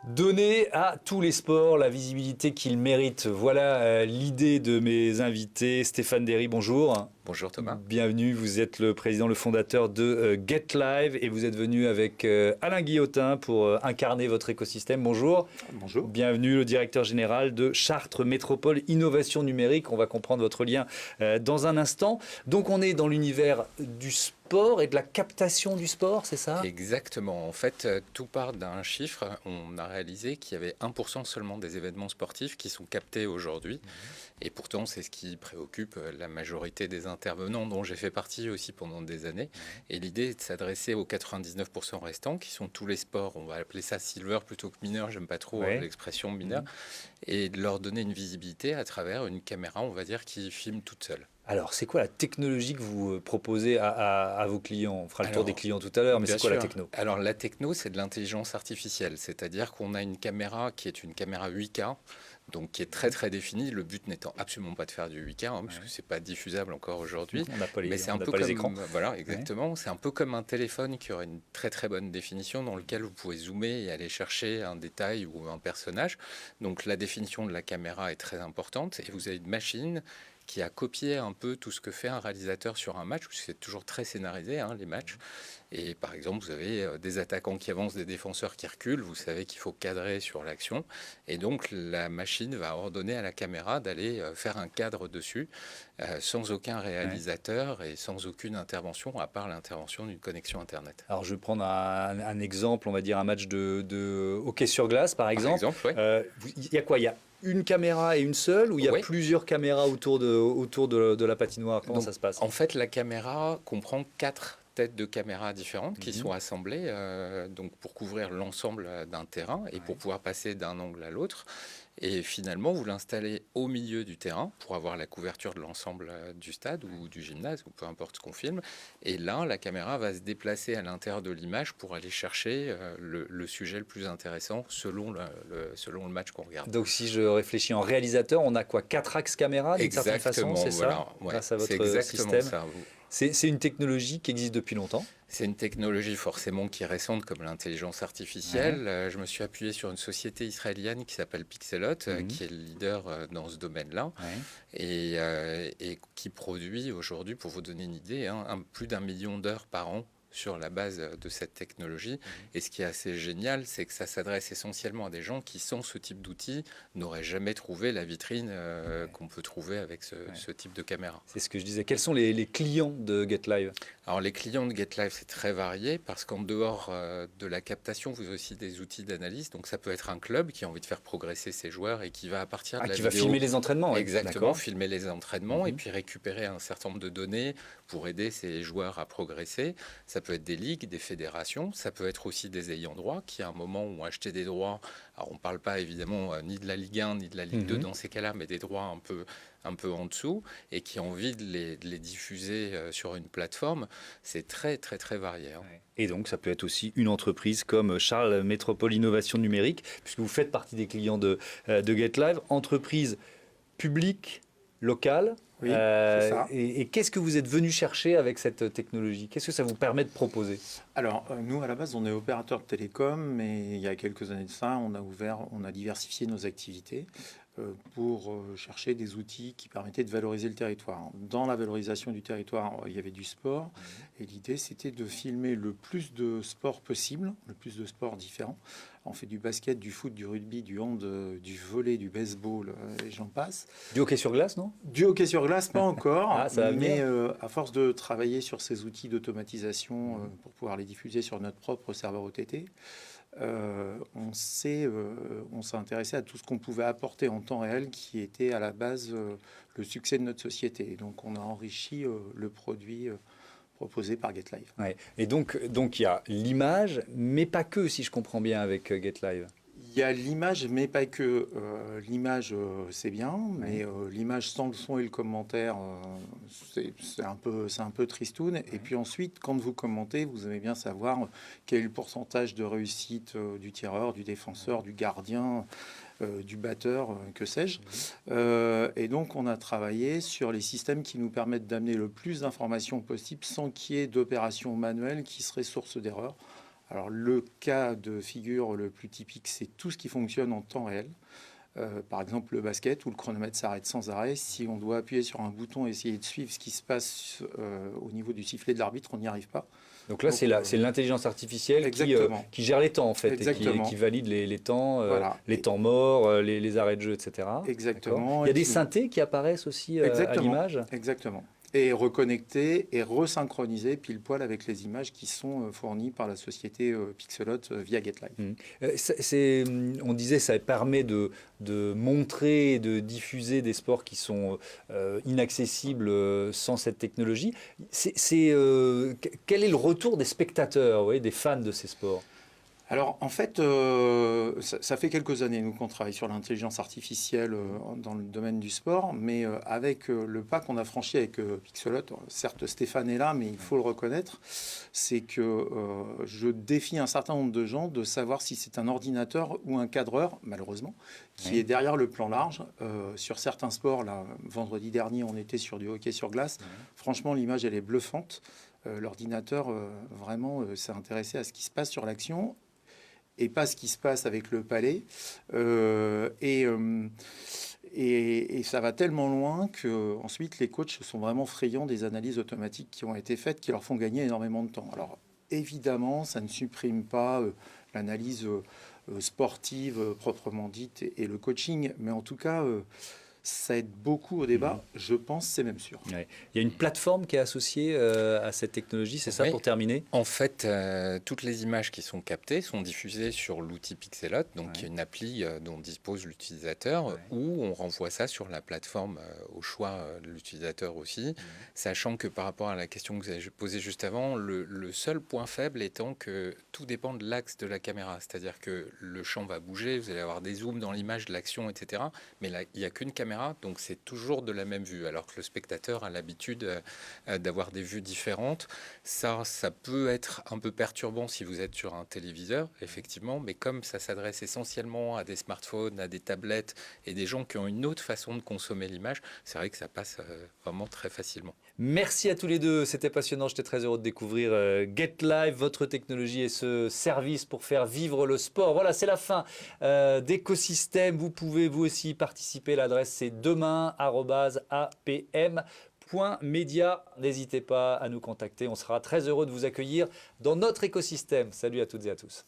Donner à tous les sports la visibilité qu'ils méritent. Voilà l'idée de mes invités. Stéphane Derry, bonjour. Bonjour Thomas. Bienvenue, vous êtes le président, le fondateur de GetLive et vous êtes venu avec Alain Guillotin pour incarner votre écosystème. Bonjour. Bonjour. Bienvenue, le directeur général de Chartres Métropole Innovation Numérique. On va comprendre votre lien dans un instant. Donc on est dans l'univers du sport et de la captation du sport, c'est ça? Exactement. En fait, tout part d'un chiffre. On a réalisé qu'il y avait 1% seulement des événements sportifs qui sont captés aujourd'hui. Et pourtant, c'est ce qui préoccupe la majorité des intervenants, dont j'ai fait partie aussi pendant des années. Et l'idée est de s'adresser aux 99% restants, qui sont tous les sports. On va appeler ça silver plutôt que mineur. J'aime pas trop l'expression mineur. Et de leur donner une visibilité à travers une caméra, on va dire, qui filme toute seule. Alors, c'est quoi la technologie que vous proposez à vos clients? On fera le tour des clients tout à l'heure, mais c'est quoi la techno? Alors, la techno, c'est de l'intelligence artificielle. C'est-à-dire qu'on a une caméra qui est une caméra 8K, donc qui est très très définie. Le but n'étant absolument pas de faire du 8K, puisque c'est pas diffusable encore aujourd'hui. On n'a pas les, mais c'est un peu pas comme, les écrans. Voilà, exactement. C'est un peu comme un téléphone qui aurait une très très bonne définition, dans lequel vous pouvez zoomer et aller chercher un détail ou un personnage. Donc, la définition de la caméra est très importante. Et vous avez une machine qui a copié un peu tout ce que fait un réalisateur sur un match, parce que c'est toujours très scénarisé, les matchs. Et par exemple, vous avez des attaquants qui avancent, des défenseurs qui reculent, vous savez qu'il faut cadrer sur l'action. Et donc, la machine va ordonner à la caméra d'aller faire un cadre dessus, sans aucun réalisateur et sans aucune intervention, à part l'intervention d'une connexion Internet. Alors, je vais prendre un exemple, on va dire un match de hockey sur glace, par exemple. Il y a quoi? Il y a une caméra et une seule, ou il y a plusieurs caméras autour de la patinoire? Comment ça se passe? En fait, la caméra comprend 4 têtes de caméras différentes qui sont assemblées donc pour couvrir l'ensemble d'un terrain et pour pouvoir passer d'un angle à l'autre. Et finalement, vous l'installez au milieu du terrain pour avoir la couverture de l'ensemble du stade ou du gymnase, ou peu importe ce qu'on filme. Et là, la caméra va se déplacer à l'intérieur de l'image pour aller chercher le sujet le plus intéressant selon le match qu'on regarde. Donc, si je réfléchis en réalisateur, on a quoi? 4 axes caméra d'une certaine façon, c'est ça? Grâce à votre système. Ça. C'est une technologie qui existe depuis longtemps? C'est une technologie forcément qui est récente, comme l'intelligence artificielle. Je me suis appuyé sur une société israélienne qui s'appelle Pixelot, qui est le leader dans ce domaine-là, et qui produit aujourd'hui, pour vous donner une idée, plus d'1 million d'heures par an sur la base de cette technologie. Et ce qui est assez génial, c'est que ça s'adresse essentiellement à des gens qui, sans ce type d'outils, n'auraient jamais trouvé la vitrine qu'on peut trouver avec ce type de caméra. C'est ce que je disais. Quels sont les clients de GetLive? Alors, les clients de GetLive, c'est très varié, parce qu'en dehors de la captation, vous avez aussi des outils d'analyse. Donc, ça peut être un club qui a envie de faire progresser ses joueurs et qui va, à partir de la vidéo... Qui va filmer les entraînements. Exactement, filmer les entraînements et puis récupérer un certain nombre de données pour aider ces joueurs à progresser. Ça peut être des ligues, des fédérations, ça peut être aussi des ayants droit qui à un moment ont acheté des droits. Alors on ne parle pas évidemment ni de la Ligue 1 ni de la Ligue 2 dans ces cas-là, mais des droits un peu en dessous et qui ont envie de les diffuser sur une plateforme. C'est très très très varié. Et donc ça peut être aussi une entreprise comme Chartres Métropole Innovation Numérique, puisque vous faites partie des clients de GetLive, entreprise publique, locale. Oui, c'est ça. Et qu'est-ce que vous êtes venu chercher avec cette technologie? Qu'est-ce que ça vous permet de proposer? Alors, nous, à la base, on est opérateur de télécom, mais il y a quelques années de ça, on a diversifié nos activités pour chercher des outils qui permettaient de valoriser le territoire. Dans la valorisation du territoire, il y avait du sport, et l'idée, c'était de filmer le plus de sports possible, le plus de sports différents. On fait du basket, du foot, du rugby, du hand, du volley, du baseball, et j'en passe. Du hockey sur glace, non? Du hockey sur glace, pas encore, mais venir. à force de travailler sur ces outils d'automatisation pour pouvoir les diffuser sur notre propre serveur OTT, on s'est intéressé à tout ce qu'on pouvait apporter en temps réel qui était à la base le succès de notre société. Et donc on a enrichi le produit proposé par GetLive. Et donc il y a l'image, mais pas que, si je comprends bien, avec GetLive. Il y a l'image, mais pas que. L'image, c'est bien, mais l'image sans le son et le commentaire, c'est un peu tristoun. Et puis ensuite, quand vous commentez, vous aimez bien savoir quel est le pourcentage de réussite du tireur, du défenseur, du gardien, du batteur, que sais-je. Et donc, on a travaillé sur les systèmes qui nous permettent d'amener le plus d'informations possible sans qu'il y ait d'opérations manuelles qui seraient source d'erreur. Alors le cas de figure le plus typique, c'est tout ce qui fonctionne en temps réel. Par exemple le basket où le chronomètre s'arrête sans arrêt. Si on doit appuyer sur un bouton et essayer de suivre ce qui se passe au niveau du sifflet de l'arbitre, on n'y arrive pas. Donc là, c'est l'intelligence artificielle qui gère les temps, en fait, et qui valide les temps, voilà. les temps morts, les arrêts de jeu, etc. Exactement. Il y a des synthés qui apparaissent aussi à l'image. Exactement. Et reconnecter et resynchroniser pile poil avec les images qui sont fournies par la société Pixelot via GetLive. On disait ça permet de montrer et de diffuser des sports qui sont inaccessibles sans cette technologie. Quel est le retour des spectateurs, des fans de ces sports ? Alors en fait, ça fait quelques années nous qu'on travaille sur l'intelligence artificielle dans le domaine du sport, mais avec le pas qu'on a franchi avec Pixelot, certes Stéphane est là, mais il faut le reconnaître, c'est que je défie un certain nombre de gens de savoir si c'est un ordinateur ou un cadreur, malheureusement, qui est derrière le plan large. Sur certains sports, là, vendredi dernier, on était sur du hockey sur glace. Franchement, l'image, elle est bluffante. L'ordinateur, vraiment, s'est intéressé à ce qui se passe sur l'action et pas ce qui se passe avec le palais. Et ça va tellement loin que ensuite les coachs sont vraiment friands des analyses automatiques qui ont été faites, qui leur font gagner énormément de temps. Alors évidemment, ça ne supprime pas l'analyse sportive proprement dite et le coaching, mais en tout cas... ça aide beaucoup au débat, je pense, c'est même sûr. Ouais. Il y a une plateforme qui est associée à cette technologie, c'est ça pour terminer ? En fait, toutes les images qui sont captées sont diffusées sur l'outil Pixelot, donc une appli dont dispose l'utilisateur, où on renvoie ça sur la plateforme au choix de l'utilisateur aussi, sachant que par rapport à la question que vous avez posée juste avant, le seul point faible étant que tout dépend de l'axe de la caméra, c'est-à-dire que le champ va bouger, vous allez avoir des zooms dans l'image de l'action, etc. Mais là, il n'y a qu'une caméra, donc c'est toujours de la même vue, alors que le spectateur a l'habitude d'avoir des vues différentes. Ça peut être un peu perturbant si vous êtes sur un téléviseur, effectivement, mais comme ça s'adresse essentiellement à des smartphones, à des tablettes et des gens qui ont une autre façon de consommer l'image, c'est vrai que ça passe vraiment très facilement. Merci à tous les deux, c'était passionnant, j'étais très heureux de découvrir GetLive, votre technologie et ce service pour faire vivre le sport. Voilà, c'est la fin d'Écosystème. Vous pouvez vous aussi participer, l'adresse c'est demain@apm.media. N'hésitez pas à nous contacter, on sera très heureux de vous accueillir dans notre écosystème. Salut à toutes et à tous.